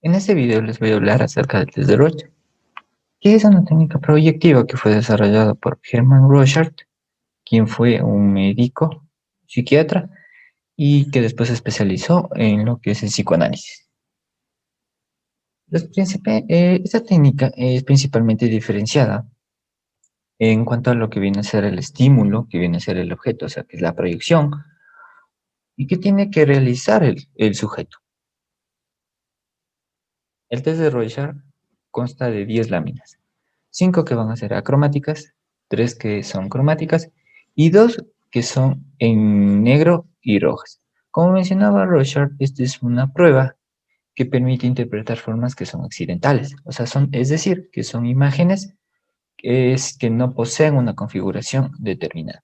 En este video les voy a hablar acerca del test de Rorschach, que es una técnica proyectiva que fue desarrollada por Hermann Rorschach, quien fue un médico psiquiatra y que después se especializó en lo que es el psicoanálisis. Esta técnica es principalmente diferenciada en cuanto a lo que viene a ser el estímulo, que viene a ser el objeto, o sea, que es la proyección, y que tiene que realizar el sujeto. El test de Rorschach consta de 10 láminas, 5 que van a ser acromáticas, 3 que son cromáticas y 2 que son en negro y rojas. Como mencionaba Rorschach, esta es una prueba que permite interpretar formas que son accidentales, o sea, es decir, que son imágenes que no poseen una configuración determinada.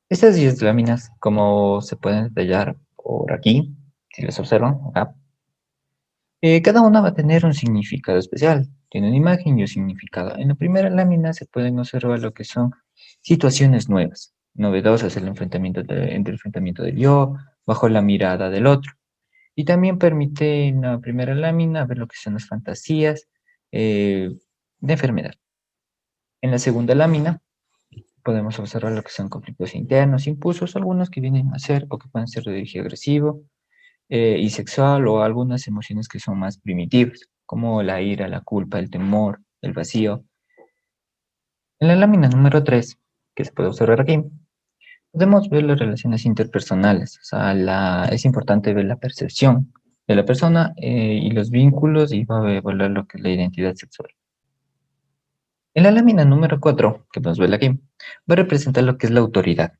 Estas 10 láminas, como se pueden detallar por aquí, si las observan acá, cada una va a tener un significado especial, tiene una imagen y un significado. En la primera lámina se pueden observar lo que son situaciones nuevas, novedosas, entre el enfrentamiento del yo, bajo la mirada del otro. Y también permite en la primera lámina ver lo que son las fantasías de enfermedad. En la segunda lámina podemos observar lo que son conflictos internos, impulsos, algunos que vienen a ser o que pueden ser de origen agresivo, y sexual o algunas emociones que son más primitivas, como la ira, la culpa, el temor, el vacío. En la lámina número 3, que se puede observar aquí, podemos ver las relaciones interpersonales. O sea, es importante ver la percepción de la persona y los vínculos y va a evaluar lo que es la identidad sexual. En la lámina número 4, que podemos ver aquí, va a representar lo que es la autoridad.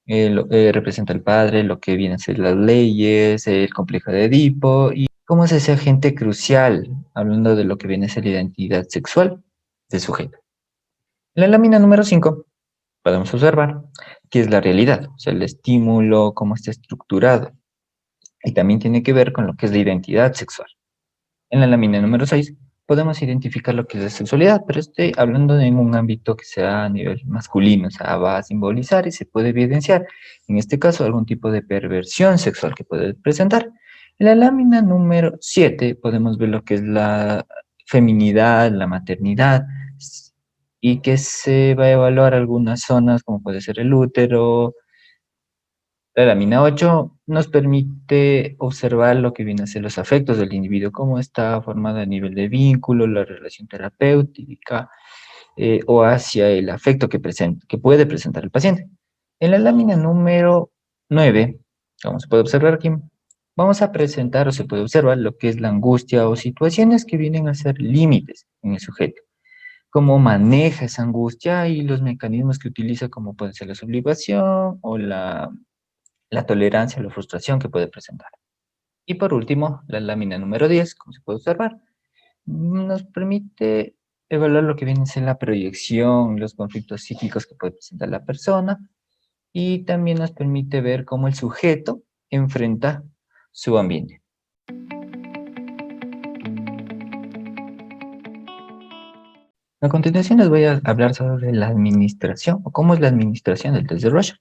Representa al padre, lo que vienen a ser las leyes, el complejo de Edipo y cómo es ese agente crucial, hablando de lo que viene a ser la identidad sexual del sujeto. En la lámina número 5 podemos observar qué es la realidad, o sea, el estímulo, cómo está estructurado, y también tiene que ver con lo que es la identidad sexual. En la lámina número 6 podemos identificar lo que es la sexualidad, pero estoy hablando en un ámbito que sea a nivel masculino, o sea, va a simbolizar y se puede evidenciar, en este caso, algún tipo de perversión sexual que puede presentar. En la lámina número 7 podemos ver lo que es la feminidad, la maternidad, y que se va a evaluar algunas zonas, como puede ser el útero. La lámina 8 nos permite observar lo que viene a ser los afectos del individuo, cómo está formada a nivel de vínculo, la relación terapéutica o hacia el afecto que puede presentar el paciente. En la lámina número 9, como se puede observar aquí, vamos a presentar o se puede observar lo que es la angustia o situaciones que vienen a ser límites en el sujeto. Cómo maneja esa angustia y los mecanismos que utiliza, como puede ser la sublevación o la tolerancia a la frustración que puede presentar. Y por último, la lámina número 10, como se puede observar, nos permite evaluar lo que viene a ser la proyección, los conflictos psíquicos que puede presentar la persona y también nos permite ver cómo el sujeto enfrenta su ambiente. A continuación les voy a hablar sobre la administración o cómo es la administración del test de Rorschach.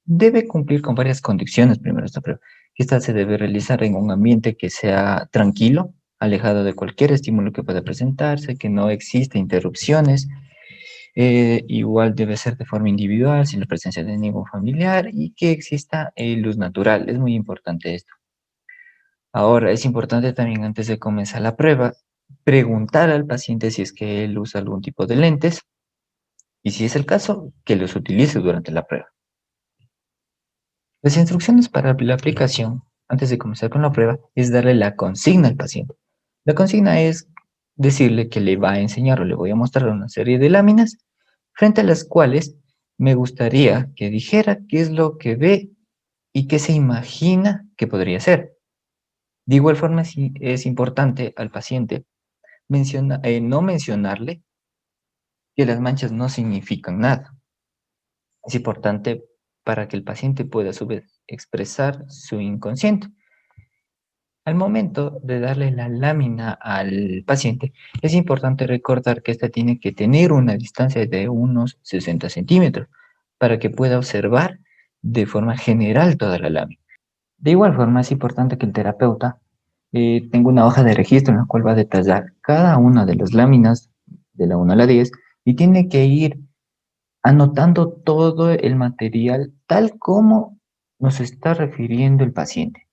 Debe cumplir con varias condiciones primero esta prueba. Esta se debe realizar en un ambiente que sea tranquilo, alejado de cualquier estímulo que pueda presentarse, que no exista interrupciones. Igual debe ser de forma individual, sin la presencia de ningún familiar y que exista luz natural. Es muy importante esto. Ahora, es importante también antes de comenzar la prueba, preguntar al paciente si es que él usa algún tipo de lentes y si es el caso, que los utilice durante la prueba. Las instrucciones para la aplicación, antes de comenzar con la prueba, es darle la consigna al paciente. La consigna es decirle que le va a enseñar o le voy a mostrar una serie de láminas frente a las cuales me gustaría que dijera qué es lo que ve y qué se imagina que podría ser. De igual forma, sí es importante al paciente no mencionarle que las manchas no significan nada. Es importante para que el paciente pueda a su vez expresar su inconsciente. Al momento de darle la lámina al paciente, es importante recordar que ésta tiene que tener una distancia de unos 60 centímetros para que pueda observar de forma general toda la lámina. De igual forma, es importante que el terapeuta tengo una hoja de registro en la cual va a detallar cada una de las láminas de la 1 a la 10 y tiene que ir anotando todo el material tal como nos está refiriendo el paciente.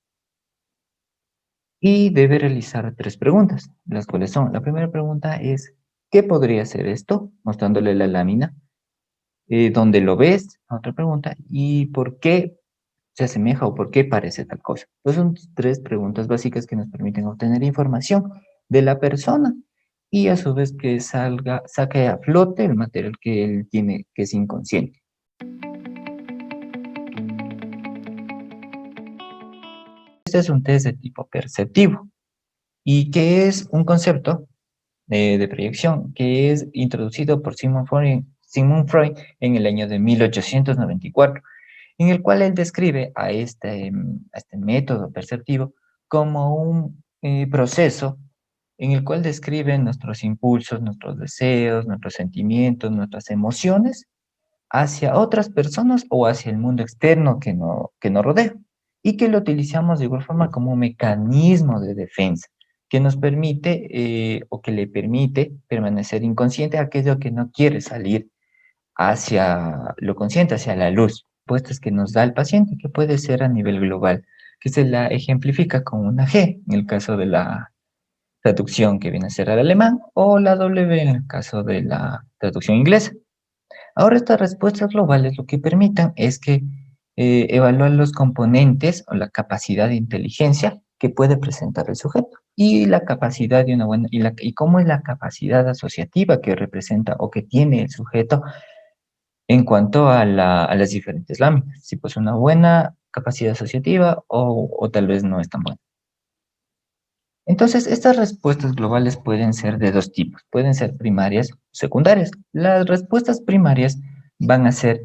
Y debe realizar 3 preguntas, las cuales son, la primera pregunta es, ¿qué podría ser esto? Mostrándole la lámina. ¿Dónde lo ves? Otra pregunta. ¿Y por qué se asemeja o por qué parece tal cosa? Entonces son 3 preguntas básicas que nos permiten obtener información de la persona y a su vez que saque a flote el material que él tiene, que es inconsciente. Este es un test de tipo perceptivo y que es un concepto de proyección que es introducido por Sigmund Freud en el año de 1894, en el cual él describe a este método perceptivo como un proceso en el cual describe nuestros impulsos, nuestros deseos, nuestros sentimientos, nuestras emociones hacia otras personas o hacia el mundo externo que nos rodea y que lo utilizamos de igual forma como un mecanismo de defensa que nos permite o que le permite permanecer inconsciente a aquello que no quiere salir hacia lo consciente, hacia la luz, puestas que nos da el paciente, que puede ser a nivel global, que se la ejemplifica con una G en el caso de la traducción que viene a ser al alemán o la W en el caso de la traducción inglesa. Ahora estas respuestas globales lo que permitan es que evaluar los componentes o la capacidad de inteligencia que puede presentar el sujeto y la capacidad de una buena y cómo es la capacidad asociativa que representa o que tiene el sujeto en cuanto a a las diferentes láminas, si pues una buena capacidad asociativa o tal vez no es tan buena. Entonces, estas respuestas globales pueden ser de dos tipos, pueden ser primarias o secundarias. Las respuestas primarias van a ser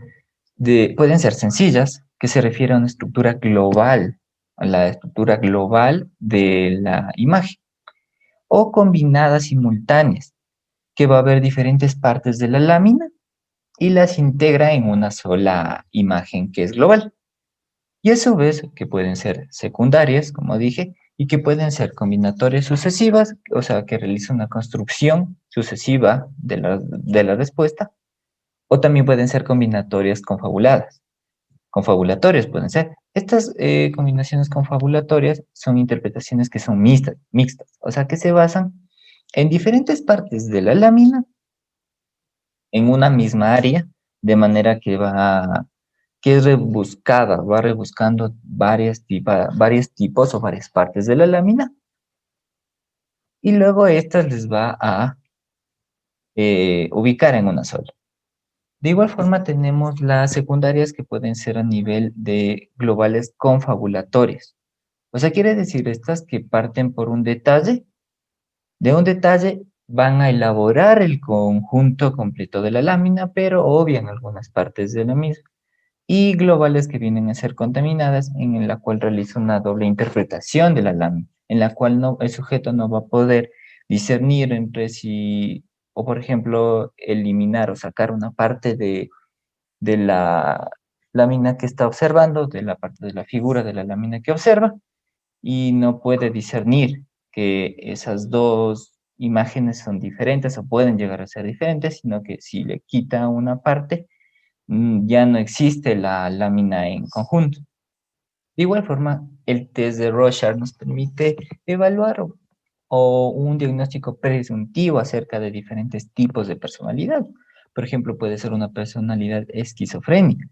pueden ser sencillas, que se refiere a una estructura global, a la estructura global de la imagen, o combinadas simultáneas, que va a haber diferentes partes de la lámina y las integra en una sola imagen que es global. Y a su vez que pueden ser secundarias, como dije, y que pueden ser combinatorias sucesivas, o sea, que realiza una construcción sucesiva de la respuesta, o también pueden ser combinatorias confabuladas. Confabulatorias pueden ser. Estas combinaciones confabulatorias son interpretaciones que son mixtas, o sea, que se basan en diferentes partes de la lámina en una misma área, de manera que es rebuscada, va rebuscando varios tipos o varias partes de la lámina, y luego estas les va a ubicar en una sola. De igual forma tenemos las secundarias que pueden ser a nivel de globales confabulatorias. O sea, quiere decir estas que parten por un detalle, de un detalle van a elaborar el conjunto completo de la lámina, pero obvian algunas partes de la misma. Y globales que vienen a ser contaminadas, en la cual realiza una doble interpretación de la lámina, en la cual el sujeto no va a poder discernir entre si, o por ejemplo, eliminar o sacar una parte de la lámina que está observando, de la parte de la figura de la lámina que observa, y no puede discernir que esas dos imágenes son diferentes o pueden llegar a ser diferentes, sino que si le quita una parte, ya no existe la lámina en conjunto. De igual forma, el test de Rorschach nos permite evaluar o un diagnóstico presuntivo acerca de diferentes tipos de personalidad. Por ejemplo, puede ser una personalidad esquizofrénica.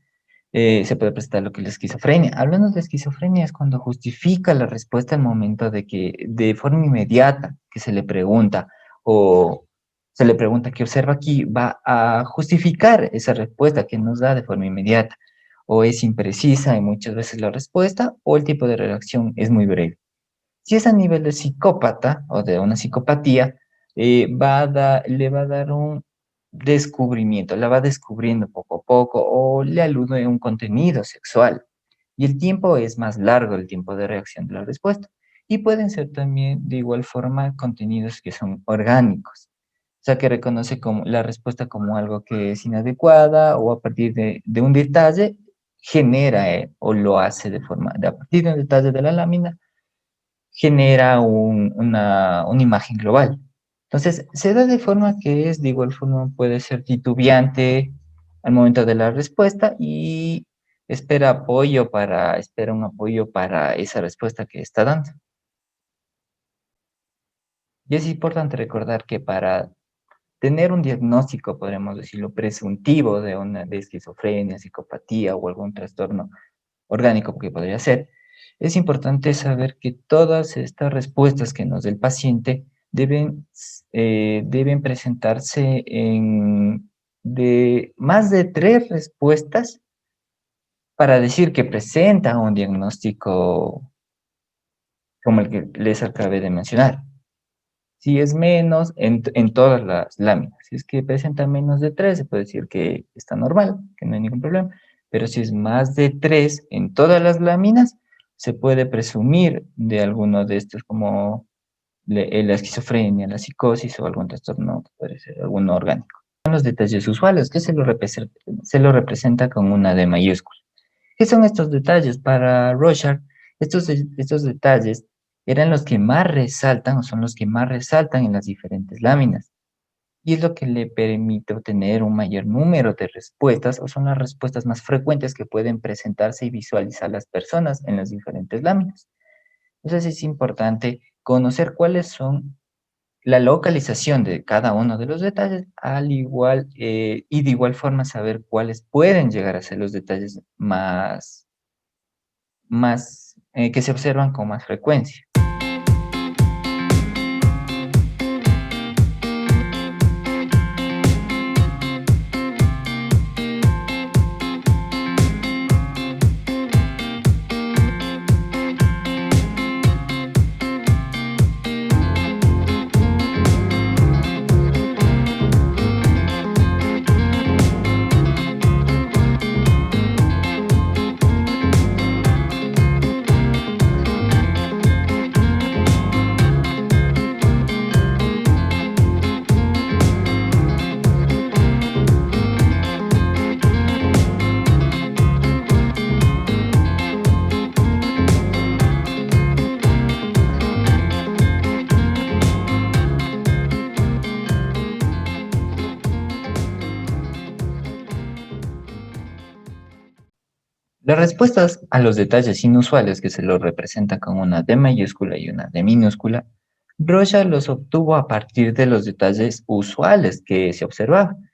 Se puede presentar lo que es la esquizofrenia. Hablando de esquizofrenia es cuando justifica la respuesta al momento de que de forma inmediata que se le pregunta o se le pregunta qué observa aquí, va a justificar esa respuesta que nos da de forma inmediata. O es imprecisa y muchas veces la respuesta, o el tipo de reacción es muy breve. Si es a nivel de psicópata o de una psicopatía, le va a dar un descubrimiento, la va descubriendo poco a poco o le alude a un contenido sexual. Y el tiempo es más largo, el tiempo de reacción de la respuesta. Y pueden ser también de igual forma contenidos que son orgánicos. O sea, que reconoce como la respuesta como algo que es inadecuada o a partir de un detalle genera o lo hace a partir de un detalle de la lámina genera una imagen global. Entonces, se da de forma que es, de igual forma, puede ser titubeante al momento de la respuesta y espera un apoyo para esa respuesta que está dando. Y es importante recordar que para tener un diagnóstico, podríamos decirlo, presuntivo de esquizofrenia, psicopatía o algún trastorno orgánico que podría ser, es importante saber que todas estas respuestas que nos dé el paciente deben presentarse de más de 3 respuestas para decir que presenta un diagnóstico como el que les acabé de mencionar. Si es menos, en todas las láminas. Si es que presenta menos de 3, se puede decir que está normal, que no hay ningún problema. Pero si es más de 3 en todas las láminas, se puede presumir de alguno de estos como la esquizofrenia, la psicosis o algún trastorno, que puede ser alguno orgánico. Son los detalles usuales que se lo representa con una D mayúscula. ¿Qué son estos detalles? Para Rorschach, estos detalles eran los que más resaltan o son los que más resaltan en las diferentes láminas. Y es lo que le permite obtener un mayor número de respuestas o son las respuestas más frecuentes que pueden presentarse y visualizar las personas en las diferentes láminas. Entonces es importante conocer cuáles son la localización de cada uno de los detalles, y de igual forma saber cuáles pueden llegar a ser los detalles que se observan con más frecuencia. Las respuestas a los detalles inusuales que se los representa con una D mayúscula y una D minúscula, Rorschach los obtuvo a partir de los detalles usuales que se observaban.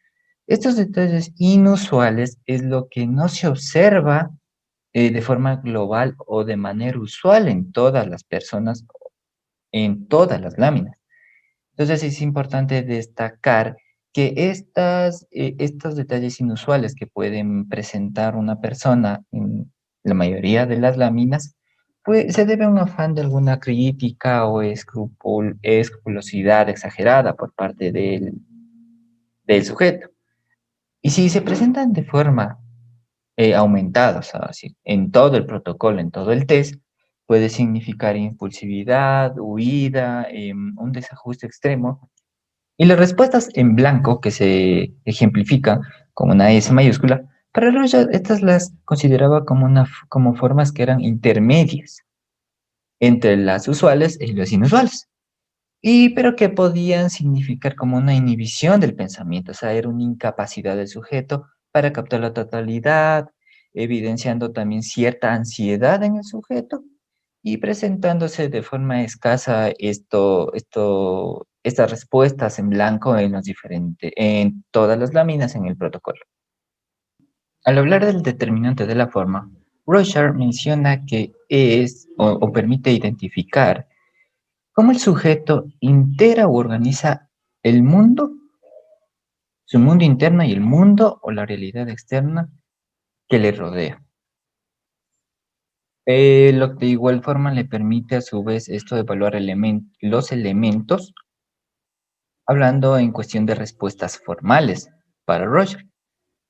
Estos detalles inusuales es lo que no se observa de forma global o de manera usual en todas las personas, en todas las láminas. Entonces es importante destacar que estos detalles inusuales que pueden presentar una persona en la mayoría de las láminas, pues se debe a un afán de alguna crítica o escrupulosidad exagerada por parte del sujeto. Y si se presentan de forma aumentada, o sea, en todo el protocolo, en todo el test, puede significar impulsividad, huida, un desajuste extremo y las respuestas en blanco, que se ejemplifican con una S mayúscula, para Rorschach estas las consideraba como formas que eran intermedias entre las usuales y las inusuales, pero que podían significar como una inhibición del pensamiento, o sea, era una incapacidad del sujeto para captar la totalidad, evidenciando también cierta ansiedad en el sujeto y presentándose de forma escasa estas respuestas en blanco en todas las láminas en el protocolo. Al hablar del determinante de la forma, Rorschach menciona que o permite identificar cómo el sujeto integra o organiza el mundo, su mundo interno y el mundo o la realidad externa que le rodea. Lo que de igual forma le permite a su vez esto evaluar los elementos, hablando en cuestión de respuestas formales para Rorschach.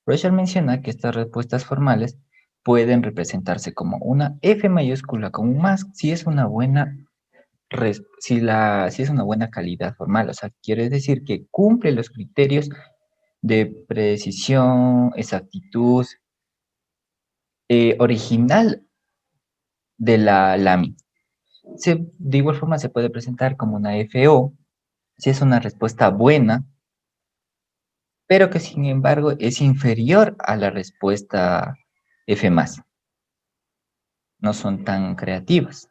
Rorschach menciona que estas respuestas formales pueden representarse como una F mayúscula con un más si es una buena si es una buena calidad formal, o sea, quiere decir que cumple los criterios de precisión, exactitud, original de la lámina. De igual forma se puede presentar como una FO, si es una respuesta buena, pero que sin embargo es inferior a la respuesta F+. No son tan creativas.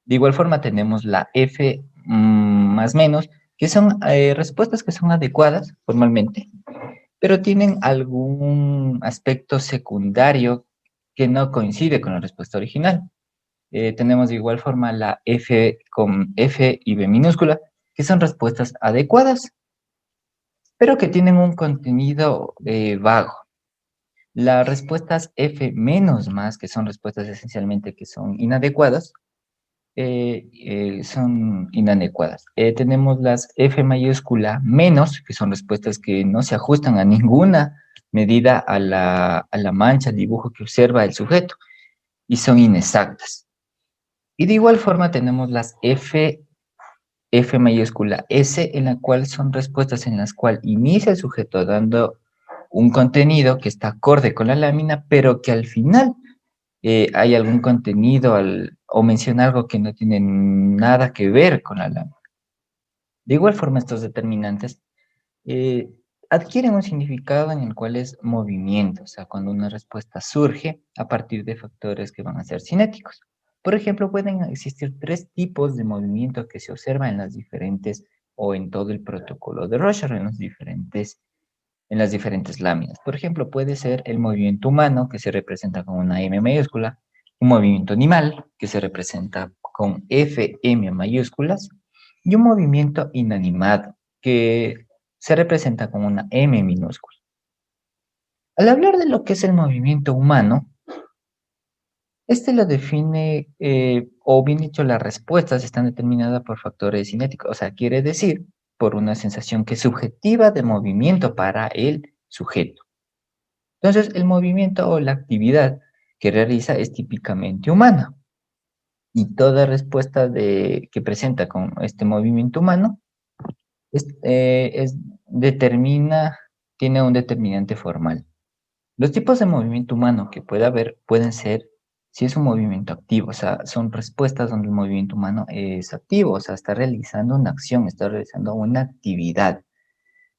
De igual forma tenemos la F más menos, que son respuestas que son adecuadas formalmente, pero tienen algún aspecto secundario que no coincide con la respuesta original. Tenemos de igual forma la F con F y B minúscula, que son respuestas adecuadas, pero que tienen un contenido vago. Las respuestas F menos más, que son respuestas esencialmente que son inadecuadas, son inadecuadas. Tenemos las F mayúscula menos, que son respuestas que no se ajustan a ninguna medida a la mancha, al dibujo que observa el sujeto, y son inexactas. Y de igual forma tenemos las F mayúscula S, en la cual son respuestas en las cuales inicia el sujeto dando un contenido que está acorde con la lámina, pero que al final hay algún contenido o menciona algo que no tiene nada que ver con la lámina. De igual forma, estos determinantes eh, adquieren un significado en el cual es movimiento, o sea, cuando una respuesta surge a partir de factores que van a ser cinéticos. Por ejemplo, pueden existir tres tipos de movimiento que se observan en las diferentes o en todo el protocolo de Rorschach, en las diferentes láminas. Por ejemplo, puede ser el movimiento humano, que se representa con una M mayúscula, un movimiento animal, que se representa con FM mayúsculas, y un movimiento inanimado, que se representa con una M minúscula. Al hablar de lo que es el movimiento humano, este lo define, o bien dicho, las respuestas están determinadas por factores cinéticos, o sea, quiere decir por una sensación que es subjetiva de movimiento para el sujeto. Entonces, el movimiento o la actividad que realiza es típicamente humana. Y toda respuesta que presenta con este movimiento humano es, tiene un determinante formal. Los tipos de movimiento humano que puede haber pueden ser, si es un movimiento activo, o sea, son respuestas donde el movimiento humano es activo, o sea, está realizando una acción, está realizando una actividad.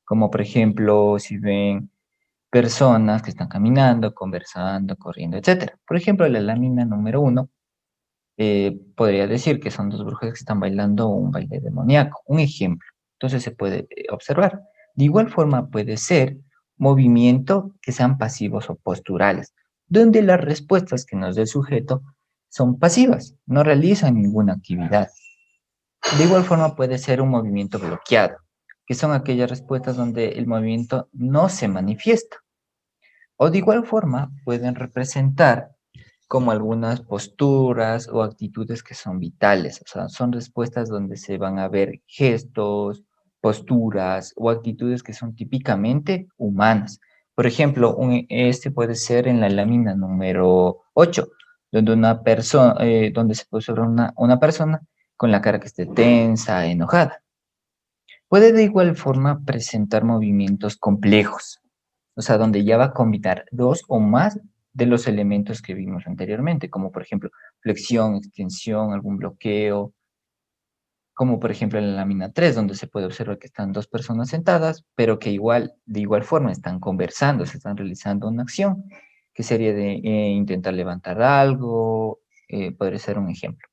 Como por ejemplo, si ven personas que están caminando, conversando, corriendo, etcétera. Por ejemplo, la lámina número 1 podría decir que son dos brujas que están bailando un baile demoníaco, un ejemplo. Entonces se puede observar. De igual forma puede ser movimiento que sean pasivos o posturales, donde las respuestas que nos dé el sujeto son pasivas, no realizan ninguna actividad. De igual forma puede ser un movimiento bloqueado, que son aquellas respuestas donde el movimiento no se manifiesta. O de igual forma pueden representar como algunas posturas o actitudes que son vitales, o sea, son respuestas donde se van a ver gestos, posturas o actitudes que son típicamente humanas. Por ejemplo, este puede ser en la lámina número 8, donde una persona, donde se puede observar una persona con la cara que esté tensa, enojada. Puede de igual forma presentar movimientos complejos, o sea, donde ya va a combinar dos o más de los elementos que vimos anteriormente, como por ejemplo flexión, extensión, algún bloqueo, como por ejemplo en la lámina 3, donde se puede observar que están dos personas sentadas, pero que de igual forma están conversando, se están realizando una acción, que sería de intentar levantar algo, podría ser un ejemplo.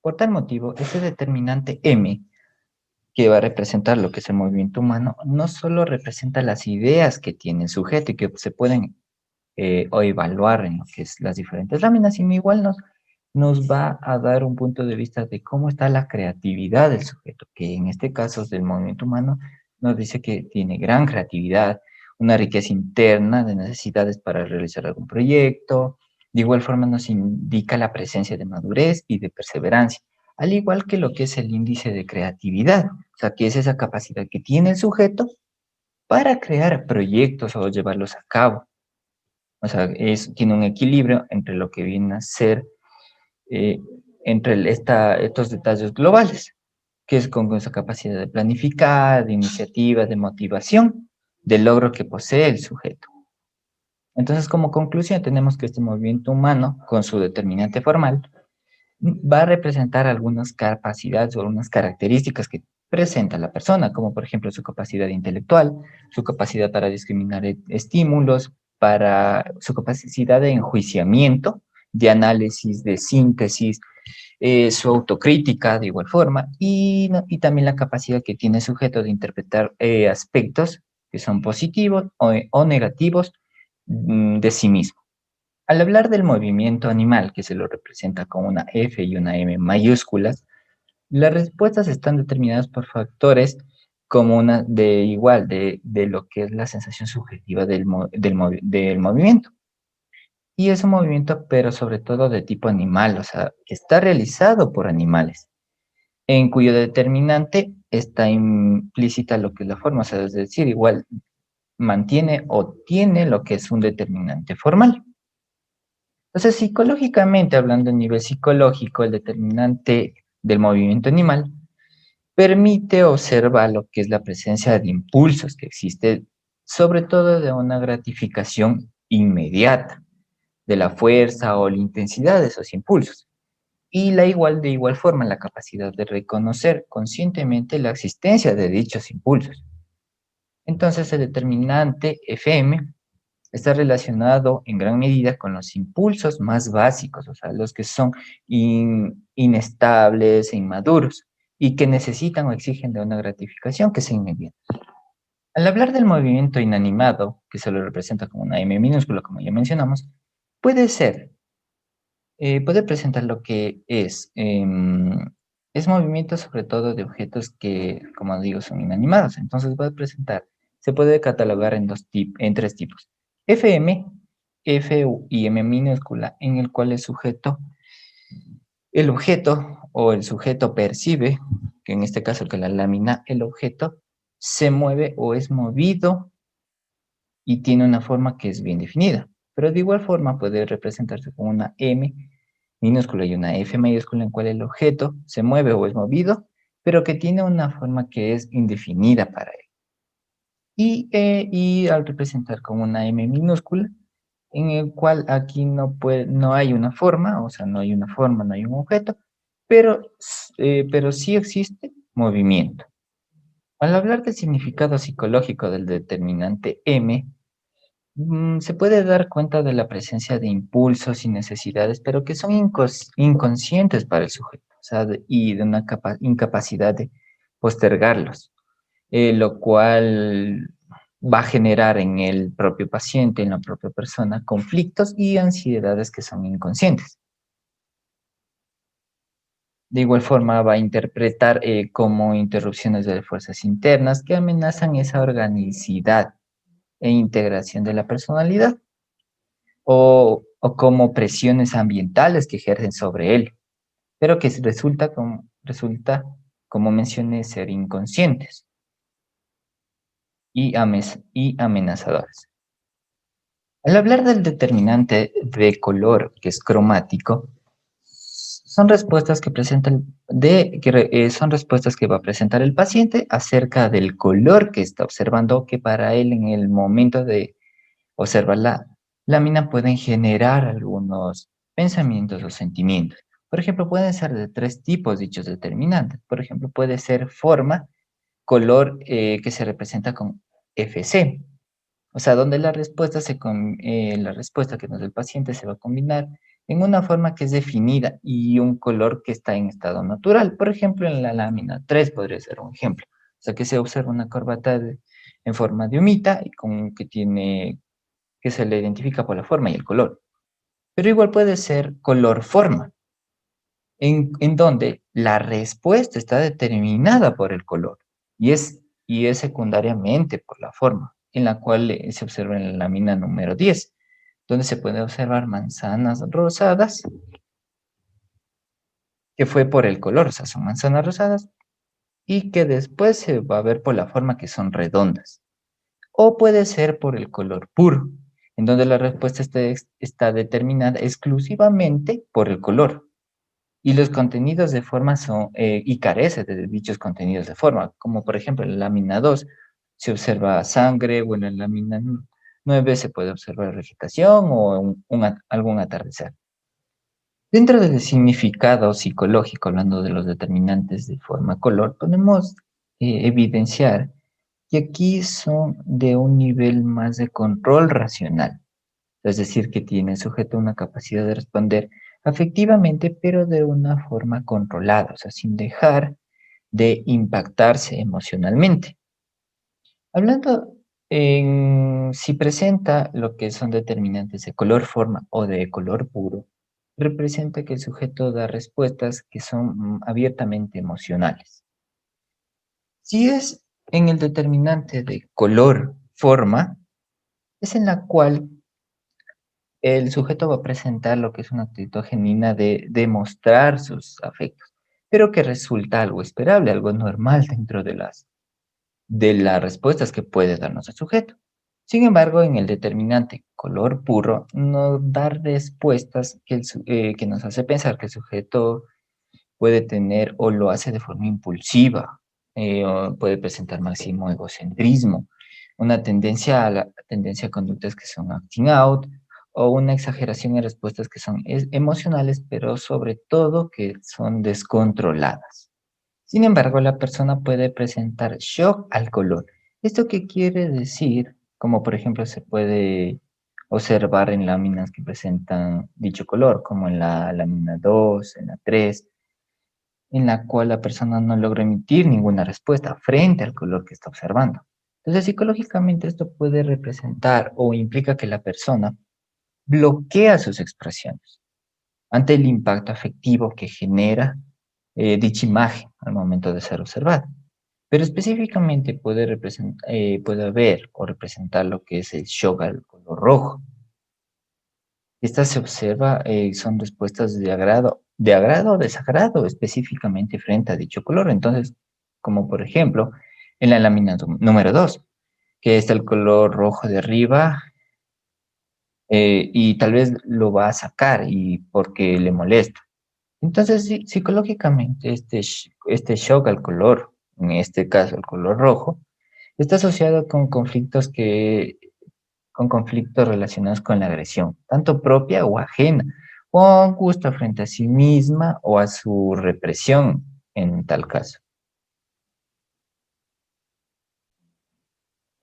Por tal motivo, ese determinante M que va a representar lo que es el movimiento humano, no solo representa las ideas que tiene el sujeto y que se pueden o evaluar en lo que es las diferentes láminas, sino igual nos va a dar un punto de vista de cómo está la creatividad del sujeto, que en este caso del movimiento humano nos dice que tiene gran creatividad, una riqueza interna de necesidades para realizar algún proyecto. De igual forma nos indica la presencia de madurez y de perseverancia, al igual que lo que es el índice de creatividad, o sea, que es esa capacidad que tiene el sujeto para crear proyectos o llevarlos a cabo. O sea, tiene un equilibrio entre lo que viene a ser, eh, entre estos detalles globales, que es con esa capacidad de planificar, de iniciativa, de motivación, del logro que posee el sujeto. Entonces, como conclusión, tenemos que este movimiento humano, con su determinante formal, va a representar algunas capacidades o algunas características que presenta la persona, como por ejemplo su capacidad intelectual, su capacidad para discriminar estímulos, para su capacidad de enjuiciamiento, de análisis, de síntesis, su autocrítica de igual forma, y también la capacidad que tiene el sujeto de interpretar aspectos que son positivos o negativos de sí mismo. Al hablar del movimiento animal, que se lo representa con una F y una M mayúsculas, las respuestas están determinadas por factores como una de lo que es la sensación subjetiva del movimiento. Y es un movimiento, pero sobre todo de tipo animal, o sea, que está realizado por animales, en cuyo determinante está implícita lo que es la forma, o sea, es decir, igual mantiene o tiene lo que es un determinante formal. Entonces, psicológicamente, hablando a nivel psicológico, el determinante del movimiento animal permite observar lo que es la presencia de impulsos que existe, sobre todo de una gratificación inmediata, de la fuerza o la intensidad de esos impulsos. Y de igual forma, la capacidad de reconocer conscientemente la existencia de dichos impulsos. Entonces, el determinante FM está relacionado en gran medida con los impulsos más básicos, o sea, los que son inestables e inmaduros y que necesitan o exigen de una gratificación que sea inmediata. Al hablar del movimiento inanimado, que se lo representa como una M minúscula, como ya mencionamos, puede ser, puede presentar lo que es movimiento sobre todo de objetos que, como digo, son inanimados. Entonces puede presentar, se puede catalogar en tres tipos. FM, F y M minúscula, en el cual el objeto o el sujeto percibe, que en este caso que la lámina, el objeto se mueve o es movido y tiene una forma que es bien definida. Pero de igual forma puede representarse con una M minúscula y una F mayúscula en cual el objeto se mueve o es movido, pero que tiene una forma que es indefinida para él. Y al representar con una M minúscula, en el cual aquí no hay una forma, o sea, no hay una forma, no hay un objeto, pero sí existe movimiento. Al hablar del significado psicológico del determinante M, se puede dar cuenta de la presencia de impulsos y necesidades, pero que son inconscientes para el sujeto, o sea, y de una incapacidad de postergarlos, lo cual va a generar en el propio paciente, en la propia persona, conflictos y ansiedades que son inconscientes. De igual forma, va a interpretar como interrupciones de fuerzas internas que amenazan esa organicidad e integración de la personalidad o como presiones ambientales que ejercen sobre él, pero que resulta, como mencioné, ser inconscientes y amenazadores. Al hablar del determinante de color, que es cromático, son respuestas que son respuestas que va a presentar el paciente acerca del color que está observando, que para él en el momento de observar la lámina pueden generar algunos pensamientos o sentimientos. Por ejemplo, pueden ser de tres tipos dichos determinantes. Por ejemplo, puede ser forma, color que se representa con FC. O sea, donde la respuesta que nos da el paciente se va a combinar en una forma que es definida y un color que está en estado natural. Por ejemplo, en la lámina 3 podría ser un ejemplo. O sea, que se observa una corbata en forma de humita y que se le identifica por la forma y el color. Pero igual puede ser color forma, en donde la respuesta está determinada por el color y es secundariamente por la forma, en la cual se observa en la lámina número 10, donde se puede observar manzanas rosadas, que fue por el color, o sea, son manzanas rosadas, y que después se va a ver por la forma que son redondas. O puede ser por el color puro, en donde la respuesta está determinada exclusivamente por el color. Y los contenidos de forma y carece de dichos contenidos de forma, como por ejemplo en la lámina 2 se observa sangre, o en la lámina 9 se puede observar vegetación o algún atardecer. Dentro del significado psicológico, hablando de los determinantes de forma color, podemos evidenciar que aquí son de un nivel más de control racional, es decir, que tiene el sujeto una capacidad de responder afectivamente, pero de una forma controlada, o sea, sin dejar de impactarse emocionalmente. Hablando si presenta lo que son determinantes de color forma o de color puro, representa que el sujeto da respuestas que son abiertamente emocionales. Si es en el determinante de color forma, es en la cual el sujeto va a presentar lo que es una actitud genuina de demostrar sus afectos, pero que resulta algo esperable, algo normal dentro de las respuestas que puede darnos el sujeto. Sin embargo, en el determinante color puro, nos da respuestas que nos hace pensar que el sujeto puede tener o lo hace de forma impulsiva, o puede presentar máximo egocentrismo, una tendencia a conductas que son acting out, o una exageración en respuestas que son emocionales, pero sobre todo que son descontroladas. Sin embargo, la persona puede presentar shock al color. ¿Esto qué quiere decir? Como por ejemplo se puede observar en láminas que presentan dicho color, como en la lámina 2, en la 3, en la cual la persona no logra emitir ninguna respuesta frente al color que está observando. Entonces, psicológicamente esto puede representar o implica que la persona bloquea sus expresiones ante el impacto afectivo que genera dicha imagen al momento de ser observada. Pero específicamente puede haber o representar lo que es el shock al color rojo. Esta se observa, son respuestas de agrado o desagrado específicamente frente a dicho color. Entonces, como por ejemplo, en la lámina número 2, que está el color rojo de arriba, y tal vez lo va a sacar y porque le molesta. Entonces, psicológicamente, este shock al color, en este caso el color rojo, está asociado con conflictos relacionados con la agresión, tanto propia o ajena, o angustia frente a sí misma o a su represión en tal caso.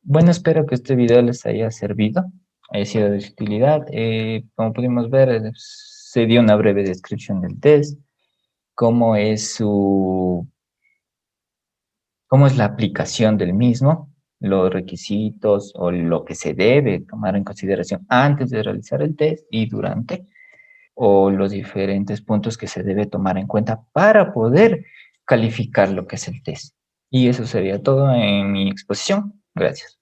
Bueno, espero que este video les haya servido, haya sido de su utilidad. Como pudimos ver, se dio una breve descripción del test, cómo es cómo es la aplicación del mismo, los requisitos o lo que se debe tomar en consideración antes de realizar el test y durante, o los diferentes puntos que se debe tomar en cuenta para poder calificar lo que es el test. Y eso sería todo en mi exposición. Gracias.